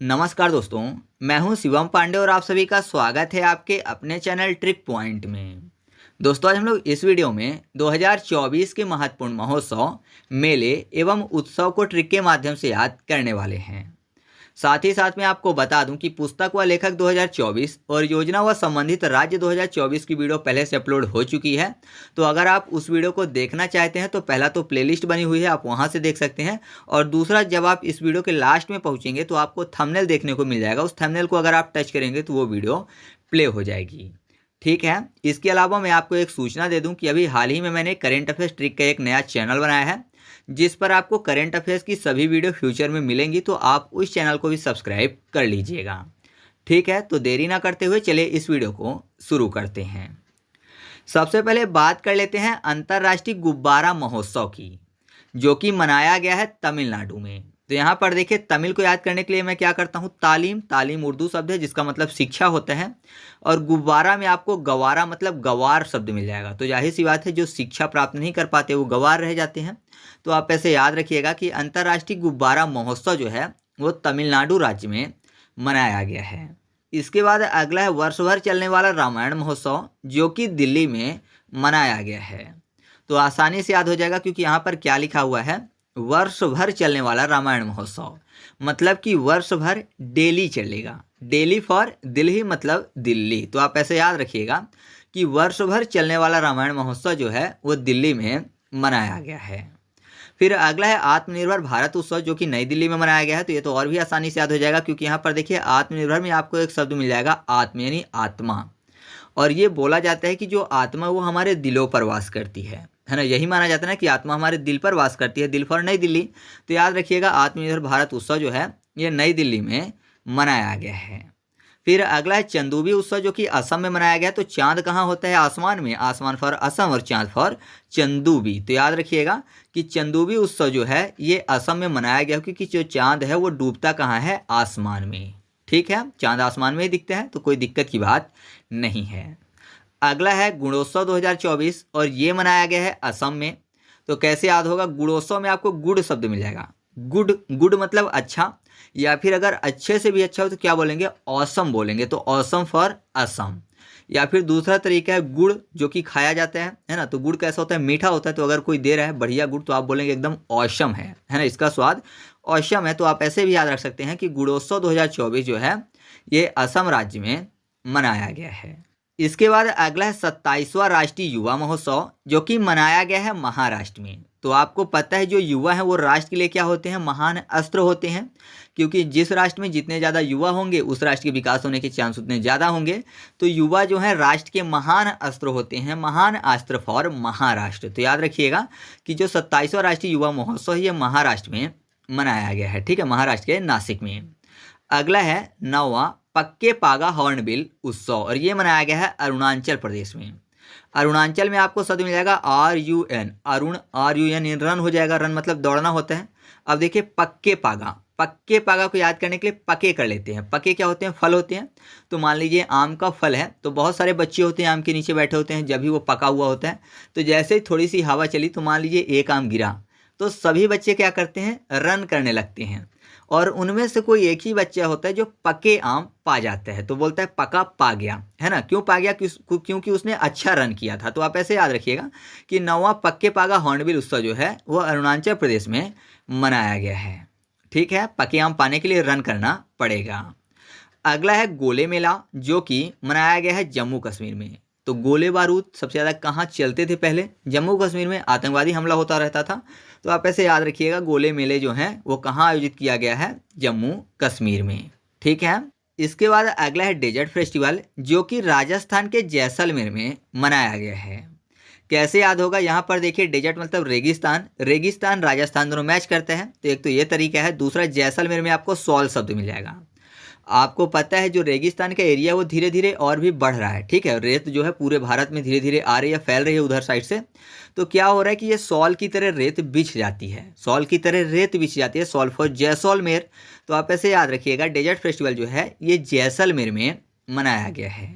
नमस्कार दोस्तों, मैं हूं शिवम पांडे और आप सभी का स्वागत है आपके अपने चैनल ट्रिक पॉइंट में। दोस्तों, आज हम लोग इस वीडियो में 2024 के महत्वपूर्ण महोत्सव, मेले एवं उत्सव को ट्रिक के माध्यम से याद करने वाले हैं। साथ ही साथ मैं आपको बता दूं कि पुस्तक व लेखक 2024 और योजना व संबंधित राज्य 2024 की वीडियो पहले से अपलोड हो चुकी है। तो अगर आप उस वीडियो को देखना चाहते हैं तो पहला तो प्लेलिस्ट बनी हुई है, आप वहां से देख सकते हैं। और दूसरा, जब आप इस वीडियो के लास्ट में पहुंचेंगे तो आपको थंबनेल देखने को मिल जाएगा। उस थंबनेल को अगर आप टच करेंगे तो वो वीडियो प्ले हो जाएगी। ठीक है। इसके अलावा मैं आपको एक सूचना दे दूं कि अभी हाल ही में मैंने करेंट अफेयर्स ट्रिक का एक नया चैनल बनाया है, जिस पर आपको करंट अफेयर्स की सभी वीडियो फ्यूचर में मिलेंगी। तो आप उस चैनल को भी सब्सक्राइब कर लीजिएगा। ठीक है, तो देरी ना करते हुए चलिए इस वीडियो को शुरू करते हैं। सबसे पहले बात कर लेते हैं अंतर्राष्ट्रीय गुब्बारा महोत्सव की, जो कि मनाया गया है तमिलनाडु में। तो यहाँ पर देखिए, तमिल को याद करने के लिए मैं क्या करता हूँ, तालीम उर्दू शब्द है जिसका मतलब शिक्षा होता है। और गुब्बारा में आपको गवारा मतलब गवार शब्द मिल जाएगा। तो जाहिर सी बात है, जो शिक्षा प्राप्त नहीं कर पाते वो गवार रह जाते हैं। तो आप ऐसे याद रखिएगा कि अंतर्राष्ट्रीय गुब्बारा महोत्सव जो है वो तमिलनाडु राज्य में मनाया गया है। इसके बाद अगला है वर्ष भर चलने वाला रामायण महोत्सव, जो कि दिल्ली में मनाया गया है। तो आसानी से याद हो जाएगा, क्योंकि यहाँ पर क्या लिखा हुआ है, वर्ष भर चलने वाला रामायण महोत्सव, मतलब कि वर्ष भर डेली चलेगा। डेली फॉर दिल्ली मतलब दिल्ली। तो आप ऐसे याद रखिएगा कि वर्ष भर चलने वाला रामायण महोत्सव जो है वो दिल्ली में मनाया गया है। फिर अगला है आत्मनिर्भर भारत उत्सव, जो कि नई दिल्ली में मनाया गया है। तो ये तो और भी आसानी से याद हो जाएगा, क्योंकि यहाँ पर देखिए आत्मनिर्भर में आपको एक शब्द मिल जाएगा, आत्म यानी आत्मा। और ये बोला जाता है कि जो आत्मा वो हमारे दिलों पर वास करती है ना। यही माना जाता है ना कि आत्मा हमारे दिल पर वास करती है, दिल फॉर नई दिल्ली। तो याद रखिएगा आत्मनिर्भर भारत उत्सव जो है ये नई दिल्ली में मनाया गया है। फिर अगला है चंदूबी उत्सव, जो कि असम में मनाया गया है। तो चांद कहाँ होता है, आसमान में, आसमान फॉर असम और चांद फॉर चंदूबी। तो याद रखिएगा कि चंदूबी उत्सव जो है ये असम में मनाया गया, क्योंकि जो चांद है वो डूबता कहाँ है, आसमान में। ठीक है, चांद आसमान में ही दिखते हैं, तो कोई दिक्कत की बात नहीं है। अगला है गुणोत्सव 2024 और ये मनाया गया है असम में। तो कैसे याद होगा, गुणोत्सव में आपको गुड शब्द मिल जाएगा। गुड मतलब अच्छा, या फिर अगर अच्छे से भी अच्छा हो तो क्या बोलेंगे, ऑसम बोलेंगे। तो ऑसम फॉर असम। या फिर दूसरा तरीका है गुड़, जो कि खाया जाता है ना। तो गुड़ कैसा होता है, मीठा होता है। तो अगर कोई दे रहा है बढ़िया गुड़ तो आप बोलेंगे एकदम ऑसम है ना, इसका स्वाद ऑसम है। तो आप ऐसे भी याद रख सकते हैं कि गुणोत्सव 2024 जो है ये असम राज्य में मनाया गया है। इसके बाद अगला है 27वां राष्ट्रीय युवा महोत्सव, जो कि मनाया गया है महाराष्ट्र में। तो आपको पता है जो युवा है वो राष्ट्र के लिए क्या होते हैं, महान अस्त्र होते हैं। क्योंकि जिस राष्ट्र में जितने ज़्यादा युवा होंगे उस राष्ट्र के विकास होने के चांस उतने ज़्यादा होंगे। तो युवा जो है राष्ट्र के महान अस्त्र होते हैं, महान अस्त्र फॉर महाराष्ट्र। तो याद रखिएगा कि जो 27वां राष्ट्रीय युवा महोत्सव है ये महाराष्ट्र में मनाया गया है। ठीक है, महाराष्ट्र के नासिक में। अगला है 9वां पक्के पागा हॉर्नबिल उत्सव, और ये मनाया गया है अरुणाचल प्रदेश में। अरुणाचल में आपको शब्द मिल जाएगा RUN, अरुण, RUN रन हो जाएगा। रन मतलब दौड़ना होता है। अब देखिए पक्के पागा को याद करने के लिए पके कर लेते हैं। पके क्या होते हैं, फल होते हैं। तो मान लीजिए आम का फल है, तो बहुत सारे बच्चे होते हैं आम के नीचे बैठे होते हैं जब भी वो पका हुआ होता है। तो जैसे ही थोड़ी सी हवा चली तो मान लीजिए एक आम गिरा, तो सभी बच्चे क्या करते हैं, रन करने लगते हैं। और उनमें से कोई एक ही बच्चा होता है जो पके आम पा जाता है, तो बोलता है पका पा गया, है ना। क्यों पा गया, क्योंकि उसने अच्छा रन किया था। तो आप ऐसे याद रखिएगा कि 9वां पक्के पागा हॉर्नबिल उत्सव जो है वो अरुणाचल प्रदेश में मनाया गया है। ठीक है, पके आम पाने के लिए रन करना पड़ेगा। अगला है गोले मेला, जो कि मनाया गया है जम्मू कश्मीर में। तो गोले बारूद सबसे ज़्यादा कहाँ चलते थे पहले, जम्मू कश्मीर में आतंकवादी हमला होता रहता था। तो आप ऐसे याद रखिएगा गोले मेले जो हैं वो कहाँ आयोजित किया गया है, जम्मू कश्मीर में। ठीक है। इसके बाद अगला है डेजर्ट फेस्टिवल, जो कि राजस्थान के जैसलमेर में मनाया गया है। कैसे याद होगा, यहाँ पर देखिए डेजर्ट मतलब रेगिस्तान राजस्थान दोनों मैच करते हैं। तो एक तो ये तरीका है। दूसरा, जैसलमेर में आपको सॉल शब्द मिल जाएगा। आपको पता है जो रेगिस्तान का एरिया वो धीरे धीरे और भी बढ़ रहा है। ठीक है, रेत जो है पूरे भारत में धीरे धीरे आ रही है, फैल रही है उधर साइड से। तो क्या हो रहा है कि ये सॉल की तरह रेत बिछ जाती है, सॉल फॉर जैसलमेर। तो आप ऐसे याद रखिएगा डेजर्ट फेस्टिवल जो है ये जैसलमेर में मनाया गया है।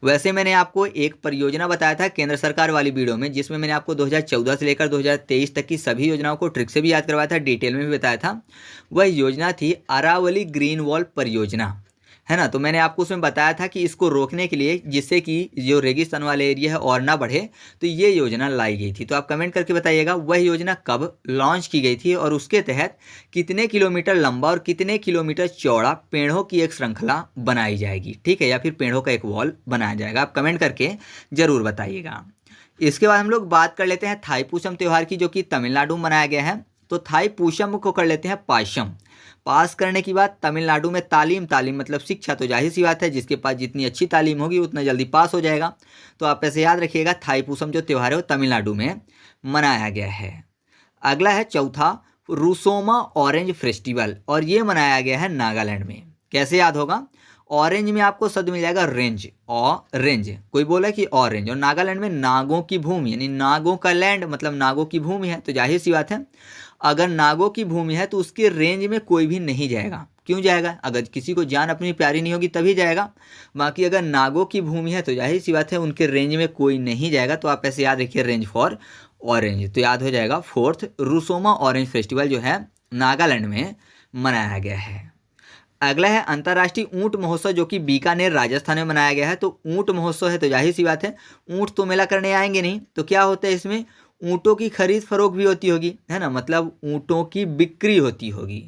वैसे मैंने आपको एक परियोजना बताया था केंद्र सरकार वाली वीडियो में, जिसमें मैंने आपको 2014 से लेकर 2023 तक की सभी योजनाओं को ट्रिक से भी याद करवाया था, डिटेल में भी बताया था। वह योजना थी अरावली ग्रीन वॉल परियोजना, है ना। तो मैंने आपको उसमें बताया था कि इसको रोकने के लिए, जिससे कि जो रेगिस्तान वाले एरिया है और ना बढ़े, तो ये योजना लाई गई थी। तो आप कमेंट करके बताइएगा वह योजना कब लॉन्च की गई थी और उसके तहत कितने किलोमीटर लंबा और कितने किलोमीटर चौड़ा पेड़ों की एक श्रृंखला बनाई जाएगी, ठीक है, या फिर पेड़ों का एक वॉल बनाया जाएगा। आप कमेंट करके ज़रूर बताइएगा। इसके बाद हम लोग बात कर लेते हैं थाईपुसम त्यौहार की, जो कि तमिलनाडु में मनाया गया है। तो थाईपुसम को कर लेते हैं पाशम। पास करने की बात तमिलनाडु में तालीम मतलब शिक्षा, तो जाहिर सी बात है जिसके पास जितनी अच्छी तालीम होगी उतना जल्दी पास हो जाएगा। तो आप ऐसे याद रखिएगा थाईपुसम जो त्यौहार है वो तमिलनाडु में मनाया गया है। अगला है चौथा रुसोमा ऑरेंज फेस्टिवल, और ये मनाया गया है नागालैंड में। कैसे याद होगा? ऑरेंज में आपको शब्द मिल जाएगा रेंज, ऑरेंज, कोई बोला कि ऑरेंज, और नागालैंड में नागों की भूमि, यानी नागों का लैंड मतलब नागों की भूमि है। तो जाहिर सी बात है अगर नागों की भूमि है तो उसके रेंज में कोई भी नहीं जाएगा। क्यों जाएगा? अगर किसी को जान अपनी प्यारी नहीं होगी तभी जाएगा। बाकी अगर नागों की भूमि है तो जाहिर सी बात है उनके रेंज में कोई नहीं जाएगा। तो आप ऐसे याद रखिए रेंज फॉर ऑरेंज, तो याद हो जाएगा फोर्थ रुसोमा ऑरेंज फेस्टिवल जो है नागालैंड में मनाया गया है। अगला है अंतर्राष्ट्रीय ऊंट महोत्सव, जो कि बीकानेर राजस्थान में मनाया गया है। तो ऊंट महोत्सव है तो जाहिर सी बात है ऊंट तो मेला करने आएंगे नहीं, तो क्या होता है इसमें ऊँटों की खरीद फरोख्त भी होती होगी, है ना, मतलब ऊँटों की बिक्री होती होगी।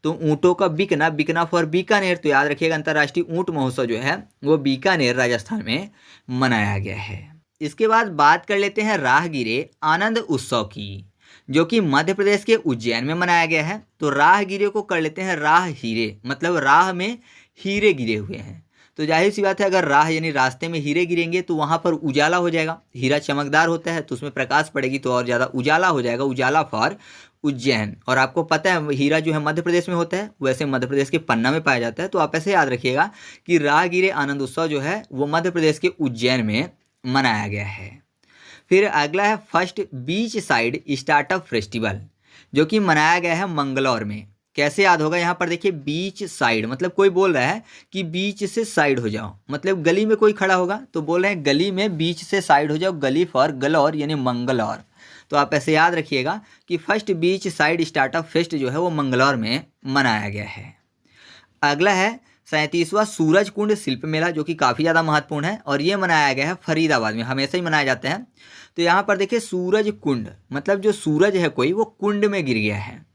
तो ऊँटों का बिकना फॉर बीकानेर, तो याद रखिएगा अंतर्राष्ट्रीय ऊँट महोत्सव जो है वो बीकानेर राजस्थान में मनाया गया है। इसके बाद बात कर लेते हैं राहगीरे आनंद उत्सव की, जो कि मध्य प्रदेश के उज्जैन में मनाया गया है। तो राहगीरे को कर लेते हैं राह हीरे, मतलब राह में हीरे गिरे हुए हैं। तो जाहिर सी बात है अगर राह यानी रास्ते में हीरे गिरेंगे तो वहाँ पर उजाला हो जाएगा। हीरा चमकदार होता है तो उसमें प्रकाश पड़ेगी तो और ज़्यादा उजाला हो जाएगा, उजाला फॉर उज्जैन। और आपको पता है हीरा जो है मध्य प्रदेश में होता है, वैसे मध्य प्रदेश के पन्ना में पाया जाता है। तो आप ऐसे याद रखिएगा कि राहगीरे आनंद उत्सव जो है वो मध्य प्रदेश के उज्जैन में मनाया गया है। फिर अगला है first beach side startup festival, जो कि मनाया गया है मंगलौर में। कैसे याद होगा? यहाँ पर देखिए बीच साइड, मतलब कोई बोल रहा है कि बीच से साइड हो जाओ, मतलब गली में कोई खड़ा होगा तो बोल रहे हैं गली में बीच से साइड हो जाओ, गली फॉर गलौर यानी मंगलौर। तो आप ऐसे याद रखिएगा कि first beach side startup fest जो है वो मंगलौर में मनाया गया है। अगला है 37वां सूरज कुंड शिल्प मेला, जो कि काफ़ी ज़्यादा महत्वपूर्ण है और ये मनाया गया है फरीदाबाद में, हमेशा ही मनाए जाते हैं। तो यहाँ पर देखिए सूरज कुंड, मतलब जो सूरज है कोई वो कुंड में गिर गया है।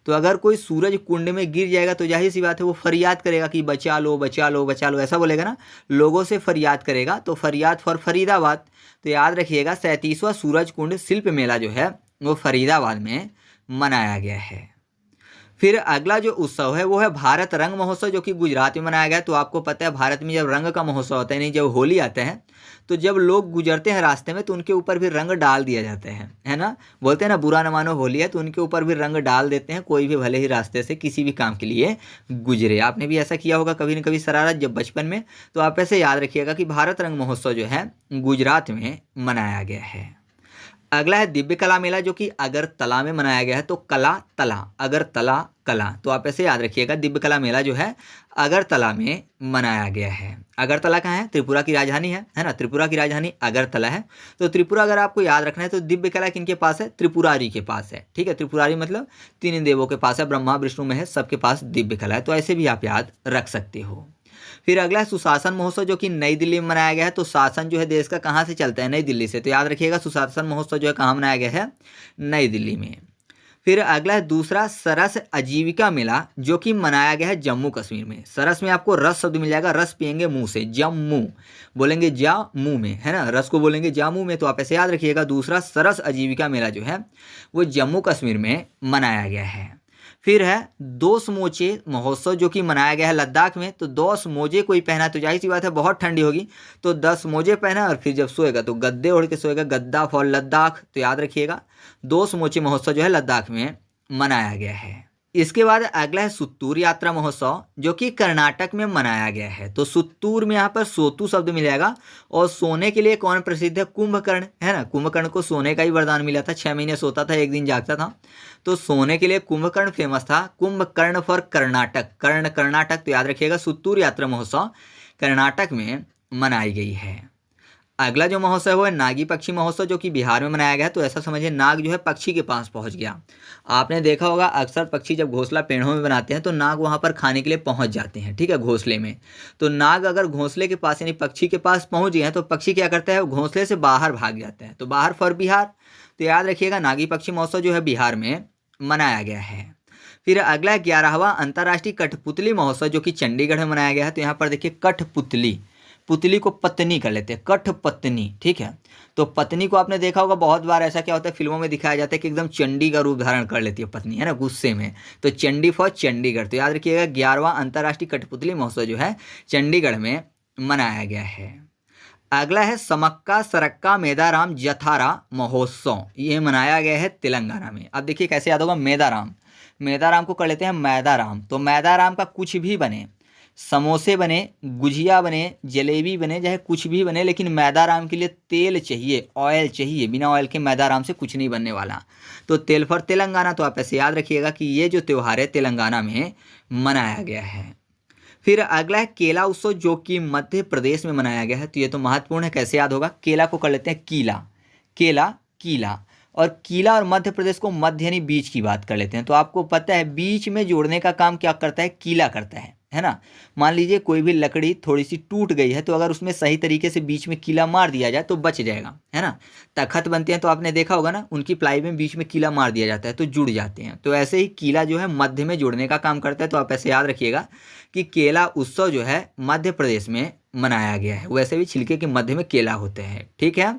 तो अगर कोई सूरज कुंड में गिर जाएगा तो जाहिर सी बात है वो फरियाद करेगा कि बचा लो बचा लो बचा लो, ऐसा बोलेगा ना, लोगों से फरियाद करेगा। तो फरियाद फॉर फरीदाबाद। तो याद रखिएगा 37वां सूरज कुंड शिल्प मेला जो है वो फरीदाबाद में मनाया गया है। फिर अगला जो उत्सव है वो है भारत रंग महोत्सव, जो कि गुजरात में मनाया गया है। तो आपको पता है भारत में जब रंग का महोत्सव होता है, नहीं जब होली आता है तो जब लोग गुजरते हैं रास्ते में तो उनके ऊपर भी रंग डाल दिया जाते हैं, है ना। बोलते हैं ना बुरा न मानो होली है, तो उनके ऊपर भी रंग डाल देते हैं, कोई भी भले ही रास्ते से किसी भी काम के लिए गुजरे। आपने भी ऐसा किया होगा कभी न कभी शरारत जब बचपन में। तो आप ऐसे याद रखिएगा कि भारत रंग महोत्सव जो है गुजरात में मनाया गया है। अगला है दिव्य कला मेला, जो कि अगरतला में मनाया गया है। तो कला तला, अगरतला कला, तो आप ऐसे याद रखिएगा दिव्य कला मेला जो है अगरतला में मनाया गया है। अगरतला कहाँ है? त्रिपुरा की राजधानी है ना। त्रिपुरा की राजधानी अगरतला है। तो त्रिपुरा अगर आपको याद रखना है तो दिव्य कला किनके पास है? त्रिपुरारी के पास है, ठीक है। त्रिपुरारी मतलब 3 देवों के पास है, ब्रह्मा विष्णु महेश, सबके पास दिव्य कला है। तो ऐसे भी आप याद रख सकते हो। फिर अगला है सुशासन महोत्सव, जो कि नई दिल्ली में मनाया गया है। तो शासन जो है देश का कहाँ से चलता है? नई दिल्ली से। तो याद रखिएगा सुशासन महोत्सव जो है कहाँ मनाया गया है? नई दिल्ली में। फिर अगला है दूसरा सरस आजीविका मेला, जो कि मनाया गया है जम्मू कश्मीर में। सरस में आपको रस शब्द मिल जाएगा, रस पियेंगे मुंह से, जम्मू बोलेंगे जा मुंह में, है ना, रस को बोलेंगे जा मुंह में। तो आप ऐसे याद रखिएगा दूसरा सरस आजीविका मेला जो है वो जम्मू कश्मीर में मनाया गया है। फिर है दोस मोजे महोत्सव, जो कि मनाया गया है लद्दाख में। तो 10 मोजे कोई पहना तो जाहिर सी बात है बहुत ठंडी होगी, तो 10 मोजे पहना और फिर जब सोएगा तो गद्दे ओढ़ के सोएगा, गद्दा फॉर लद्दाख। तो याद रखिएगा दोस मोचे महोत्सव जो है लद्दाख में मनाया गया है। इसके बाद अगला है सुत्तूर यात्रा महोत्सव, जो कि कर्नाटक में मनाया गया है। तो सुत्तूर में यहाँ पर सोतू शब्द मिलेगा। और सोने के लिए कौन प्रसिद्ध है? कुंभकर्ण, है ना। कुंभकर्ण को सोने का ही वरदान मिला था, 6 महीने सोता था, 1 दिन जागता था। तो सोने के लिए कुंभकर्ण फेमस था। कुंभकर्ण फॉर कर्नाटक, कर्ण कर्नाटक। तो याद रखिएगा सुत्तूर यात्रा महोत्सव कर्नाटक में मनाई गई है। अगला जो महोत्सव है वो है नागी पक्षी महोत्सव, जो कि बिहार में मनाया गया है। तो ऐसा समझिए नाग जो है पक्षी के पास पहुंच गया। आपने देखा होगा अक्सर पक्षी जब घोंसला पेड़ों में बनाते हैं तो नाग वहां पर खाने के लिए पहुंच जाते हैं, ठीक है, घोंसले में। तो नाग अगर घोंसले के पास यानी पक्षी के पास पहुंच गए हैं तो पक्षी क्या करता है, घोंसले से बाहर भाग जाता है। तो बाहर फॉर बिहार। तो याद रखिएगा नागी पक्षी महोत्सव जो है बिहार में मनाया गया है। फिर अगला 11वां अंतर्राष्ट्रीय कठपुतली महोत्सव, जो कि चंडीगढ़ में मनाया गया है। तो यहाँ पर देखिए कठपुतली, पुतली को पत्नी कर लेते हैं, कठपत्नी, ठीक है। तो पत्नी को आपने देखा होगा बहुत बार ऐसा क्या होता है फिल्मों में दिखाया जाता है कि एकदम चंडी का रूप धारण कर लेती है पत्नी, है ना, गुस्से में। तो चंडी फॉर चंडीगढ़। तो याद रखिएगा 11वां अंतर्राष्ट्रीय कठपुतली महोत्सव जो है चंडीगढ़ में मनाया गया है। अगला है समक्का सरक्का मेदाराम जथारा महोत्सव, ये मनाया गया है तेलंगाना में। अब देखिए कैसे याद होगा, मेदाराम, मेदाराम को कर लेते हैं मैदाराम। तो मैदाराम का कुछ भी बने, समोसे बने, गुजिया बने, जलेबी बने, चाहे कुछ भी बने, लेकिन मैदाराम के लिए तेल चाहिए, ऑयल चाहिए। बिना ऑयल के मैदाराम से कुछ नहीं बनने वाला। तो तेल फॉर तेलंगाना। तो आप ऐसे याद रखिएगा कि ये जो त्यौहार है तेलंगाना में मनाया गया है। फिर अगला है केला उत्सव, जो कि मध्य प्रदेश में मनाया गया है। तो ये तो महत्वपूर्ण है, कैसे याद होगा, केला को कर लेते हैं कीला, केला कीला। और कीला और मध्य प्रदेश को मध्य यानी बीच की बात कर लेते हैं। तो आपको पता है बीच में जोड़ने का काम क्या करता है, कीला करता है ना। मान लीजिए कोई भी लकड़ी थोड़ी सी टूट गई है तो अगर उसमें सही तरीके से बीच में कीला मार दिया जाए तो बच जाएगा, है ना। तखत बनते हैं तो आपने देखा होगा ना, उनकी प्लाई में बीच में कीला मार दिया जाता है तो जुड़ जाते हैं। तो ऐसे ही कीला जो है मध्य में जोड़ने का काम करता है। तो आप ऐसे याद रखिएगा कि केला उत्सव जो है मध्य प्रदेश में मनाया गया है। वैसे भी छिलके के मध्य में केला होते हैं, ठीक है।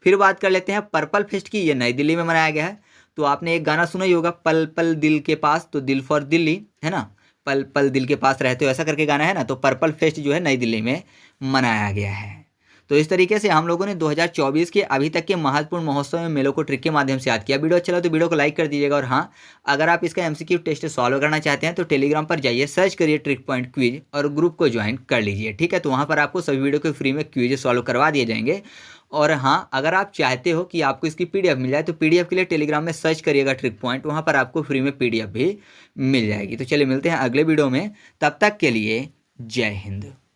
फिर बात कर लेते हैं पर्पल फेस्ट की, ये नई दिल्ली में मनाया गया है। तो आपने एक गाना सुना ही होगा, पल पल दिल के पास, तो दिल फॉर दिल्ली, है ना, पल पल दिल के पास रहते हो, ऐसा करके गाना है ना। तो पर्पल फेस्ट जो है नई दिल्ली में मनाया गया है। तो इस तरीके से हम लोगों ने 2024 के अभी तक के महत्वपूर्ण महोत्सव में मेलों को ट्रिक के माध्यम से याद किया। वीडियो अच्छा लगा तो वीडियो को लाइक कर दीजिएगा। और हाँ, अगर आप इसका एमसीक्यू टेस्ट सॉल्व करना चाहते हैं तो टेलीग्राम पर जाइए, सर्च करिए ट्रिक पॉइंट क्विज और ग्रुप को ज्वाइन कर लीजिए, ठीक है। तो वहाँ पर आपको सभी वीडियो को फ्री में क्विज सॉल्व करवा दिए जाएंगे। और हाँ, अगर आप चाहते हो कि आपको इसकी पीडीएफ मिल जाए तो पीडीएफ के लिए टेलीग्राम में सर्च करिएगा ट्रिक पॉइंट, वहाँ पर आपको फ्री में पीडीएफ भी मिल जाएगी। तो चलिए मिलते हैं अगले वीडियो में, तब तक के लिए जय हिंद।